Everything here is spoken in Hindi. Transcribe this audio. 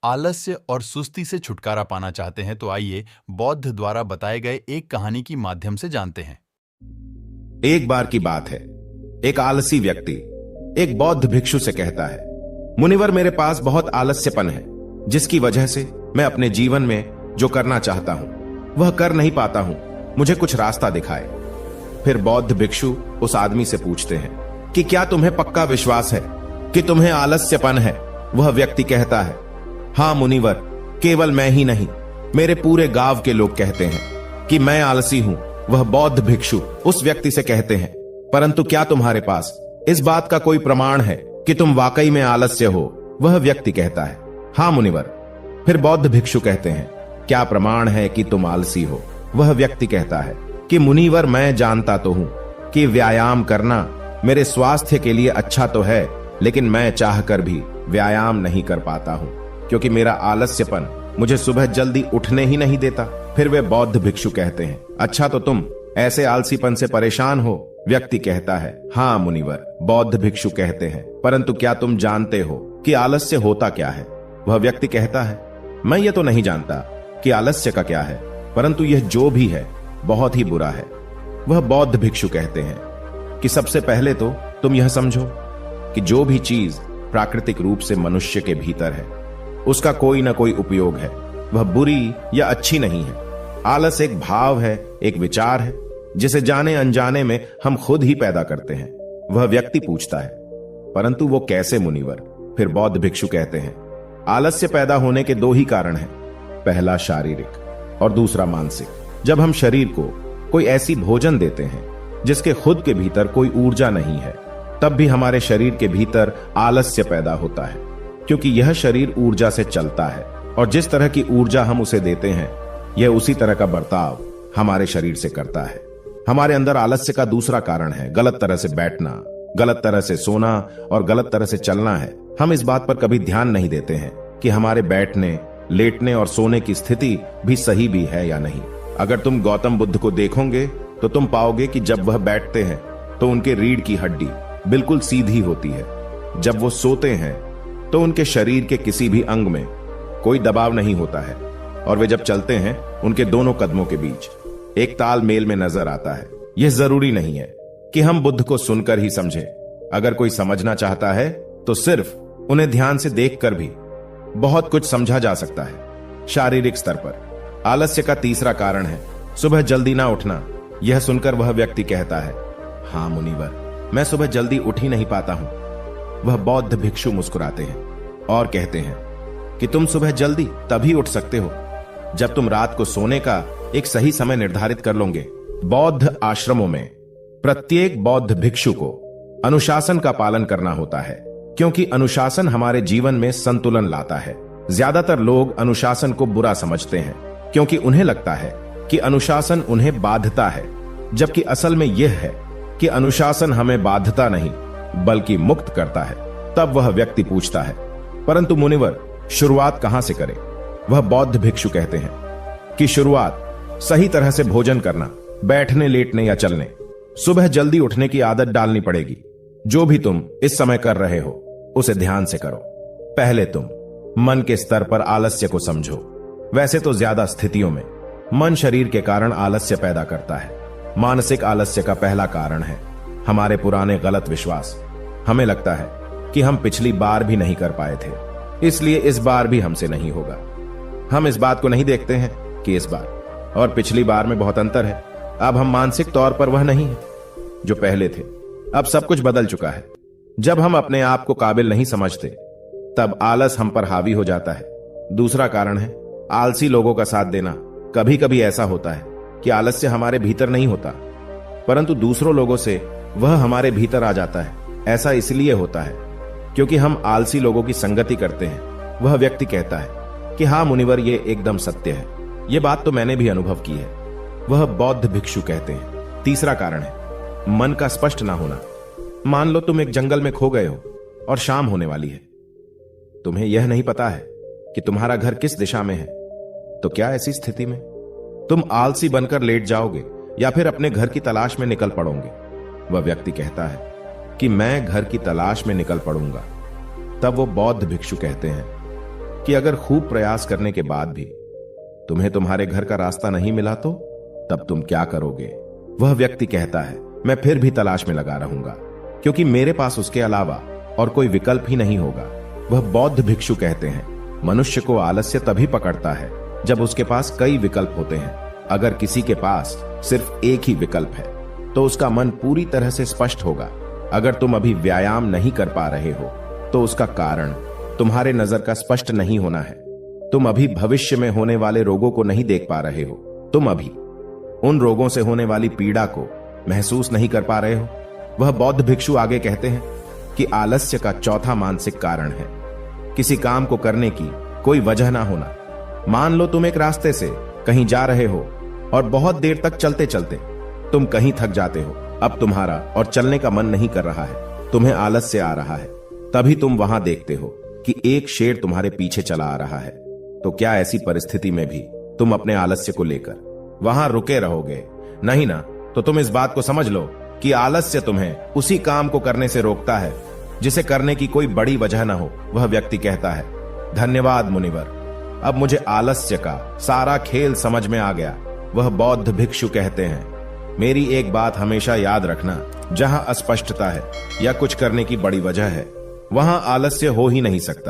आलस्य और सुस्ती से छुटकारा पाना चाहते हैं तो आइए बौद्ध द्वारा बताए गए एक कहानी की माध्यम से जानते हैं। एक बार की बात है, एक आलसी व्यक्ति एक बौद्ध भिक्षु से कहता है, मुनिवर, मेरे पास बहुत आलस्यपन है, जिसकी वजह से मैं अपने जीवन में जो करना चाहता हूं वह कर नहीं पाता हूं। मुझे कुछ रास्ता दिखाए। फिर बौद्ध भिक्षु उस आदमी से पूछते हैं कि क्या तुम्हें पक्का विश्वास है कि तुम्हें आलस्यपन है? वह व्यक्ति कहता है, हां मुनिवर, केवल मैं ही नहीं, मेरे पूरे गांव के लोग कहते हैं कि मैं आलसी हूं। वह बौद्ध भिक्षु उस व्यक्ति से कहते हैं, परंतु क्या तुम्हारे पास इस बात का कोई प्रमाण है कि तुम वाकई में आलस्य हो? वह व्यक्ति कहता है, हां मुनिवर। फिर बौद्ध भिक्षु कहते हैं, क्या प्रमाण है कि तुम आलसी हो? वह व्यक्ति कहता है कि मुनिवर, मैं जानता तो हूं कि व्यायाम करना मेरे स्वास्थ्य के लिए अच्छा तो है, लेकिन मैं चाहकर भी व्यायाम नहीं कर पाता हूं क्योंकि मेरा आलस्यपन मुझे सुबह जल्दी उठने ही नहीं देता। फिर वे बौद्ध भिक्षु कहते हैं, अच्छा तो तुम ऐसे आलसीपन से परेशान हो? व्यक्ति कहता है, हां मुनिवर। बौद्ध भिक्षु कहते हैं, परंतु क्या तुम जानते हो कि आलस्य होता क्या है? वह व्यक्ति कहता है, मैं ये तो नहीं जानता कि आलस्य का क्या है, परंतु यह जो भी है बहुत ही बुरा है। वह बौद्ध भिक्षु कहते हैं कि सबसे पहले तो तुम यह समझो कि जो भी चीज प्राकृतिक रूप से मनुष्य के भीतर है उसका कोई ना कोई उपयोग है, वह बुरी या अच्छी नहीं है। आलस एक भाव है, एक विचार है, जिसे जाने अनजाने में हम खुद ही पैदा करते हैं। वह व्यक्ति पूछता है, परंतु वो कैसे मुनिवर? फिर बौद्ध भिक्षु कहते हैं, आलस्य पैदा होने के दो ही कारण हैं, पहला शारीरिक और दूसरा मानसिक। जब हम शरीर को कोई ऐसी भोजन देते हैं जिसके खुद के भीतर कोई ऊर्जा नहीं है, तब भी हमारे शरीर के भीतर आलस्य पैदा होता है, क्योंकि यह शरीर ऊर्जा से चलता है और जिस तरह की ऊर्जा हम उसे देते हैं यह उसी तरह का बर्ताव हमारे शरीर से करता है। हमारे अंदर आलस्य का दूसरा कारण है गलत तरह से बैठना, गलत तरह से सोना और गलत तरह से चलना है। हम इस बात पर कभी ध्यान नहीं देते हैं कि हमारे बैठने, लेटने और सोने की स्थिति भी सही भी है या नहीं। अगर तुम गौतम बुद्ध को देखोगे तो तुम पाओगे कि जब वह बैठते हैं तो उनके रीढ़ की हड्डी बिल्कुल सीधी होती है। जब वो सोते हैं तो उनके शरीर के किसी भी अंग में कोई दबाव नहीं होता है और वे जब चलते हैं उनके दोनों कदमों के बीच एक तालमेल में नजर आता है। यह जरूरी नहीं है कि हम बुद्ध को सुनकर ही समझे। अगर कोई समझना चाहता है तो सिर्फ उन्हें ध्यान से देखकर भी बहुत कुछ समझा जा सकता है। शारीरिक स्तर पर आलस्य का तीसरा कारण है सुबह जल्दी ना उठना। यह सुनकर वह व्यक्ति कहता है, हां मुनिवर, मैं सुबह जल्दी उठ ही नहीं पाता हूं। वह बौद्ध भिक्षु मुस्कुराते हैं और कहते हैं कि तुम सुबह जल्दी तभी उठ सकते हो जब तुम रात को सोने का एक सही समय निर्धारित कर लोगे। बौद्ध आश्रमों में प्रत्येक बौद्ध भिक्षु को अनुशासन का पालन करना होता है, क्योंकि अनुशासन हमारे जीवन में संतुलन लाता है। ज्यादातर लोग अनुशासन को बुरा समझते हैं क्योंकि उन्हें लगता है कि अनुशासन उन्हें बांधता है, जबकि असल में यह है कि अनुशासन हमें बांधता नहीं बल्कि मुक्त करता है। तब वह व्यक्ति पूछता है, परंतु मुनिवर, शुरुआत कहां से करें? वह बौद्ध भिक्षु कहते हैं कि शुरुआत सही तरह से भोजन करना, बैठने, लेटने या चलने, सुबह जल्दी उठने की आदत डालनी पड़ेगी। जो भी तुम इस समय कर रहे हो उसे ध्यान से करो। पहले तुम मन के स्तर पर आलस्य को समझो। वैसे तो ज्यादा स्थितियों में मन शरीर के कारण आलस्य पैदा करता है। मानसिक आलस्य का पहला कारण है हमारे पुराने गलत विश्वास। हमें लगता है कि हम पिछली बार भी नहीं कर पाए थे, इसलिए इस बार भी हमसे नहीं होगा। हम इस बात को नहीं देखते हैं कि इस बार और पिछली बार में बहुत अंतर है। अब हम मानसिक तौर पर वह नहीं है जो पहले थे। अब सब कुछ बदल चुका है। जब हम अपने आप को काबिल नहीं समझते तब आलस हम पर हावी हो जाता है। दूसरा कारण है आलसी लोगों का साथ देना। कभी कभी ऐसा होता है कि आलस्य हमारे भीतर नहीं होता, परंतु दूसरों लोगों से वह हमारे भीतर आ जाता है। ऐसा इसलिए होता है क्योंकि हम आलसी लोगों की संगति करते हैं। वह व्यक्ति कहता है कि हां मुनिवर, ये एकदम सत्य है। यह बात तो मैंने भी अनुभव की है। वह बौद्ध भिक्षु कहते हैं, तीसरा कारण है मन का स्पष्ट ना होना। मान लो तुम एक जंगल में खो गए हो और शाम होने वाली है। तुम्हें यह नहीं पता है कि तुम्हारा घर किस दिशा में है। तो क्या ऐसी स्थिति में तुम आलसी बनकर लेट जाओगे या फिर अपने घर की तलाश में निकल पड़ोगे? वह व्यक्ति कहता है कि मैं घर की तलाश में निकल पड़ूंगा। तब वो बौद्ध भिक्षु कहते हैं कि अगर खूब प्रयास करने के बाद भी तुम्हें तुम्हारे घर का रास्ता नहीं मिला तो तब तुम क्या करोगे? वह व्यक्ति कहता है, मैं फिर भी तलाश में लगा रहूंगा, क्योंकि मेरे पास उसके अलावा और कोई विकल्प ही नहीं होगा। वह बौद्ध भिक्षु कहते हैं, मनुष्य को आलस्य तभी पकड़ता है जब उसके पास कई विकल्प होते हैं। अगर किसी के पास सिर्फ एक ही विकल्प है तो उसका मन पूरी तरह से स्पष्ट होगा। अगर तुम अभी व्यायाम नहीं कर पा रहे हो तो उसका कारण तुम्हारे नजर का स्पष्ट नहीं होना है। तुम अभी भविष्य में होने वाले रोगों को नहीं देख पा रहे हो। तुम अभी उन रोगों से होने वाली पीड़ा को महसूस नहीं कर पा रहे हो। वह बौद्ध भिक्षु आगे कहते हैं कि आलस्य का चौथा मानसिक कारण है किसी काम को करने की कोई वजह ना होना। मान लो तुम एक रास्ते से कहीं जा रहे हो और बहुत देर तक चलते चलते तुम कहीं थक जाते हो। अब तुम्हारा और चलने का मन नहीं कर रहा है, तुम्हें आलस्य आ रहा है। तभी तुम वहां देखते हो कि एक शेर तुम्हारे पीछे चला आ रहा है। तो क्या ऐसी परिस्थिति में भी तुम अपने आलस्य को लेकर वहां रुके रहोगे? नहीं ना। तो तुम इस बात को समझ लो कि आलस्य तुम्हें उसी काम को करने से रोकता है जिसे करने की कोई बड़ी वजह ना हो। वह व्यक्ति कहता है, धन्यवाद मुनिवर, अब मुझे आलस्य का सारा खेल समझ में आ गया। वह बौद्ध भिक्षु कहते हैं, मेरी एक बात हमेशा याद रखना, जहां अस्पष्टता है या कुछ करने की बड़ी वजह है वहां आलस्य हो ही नहीं सकता।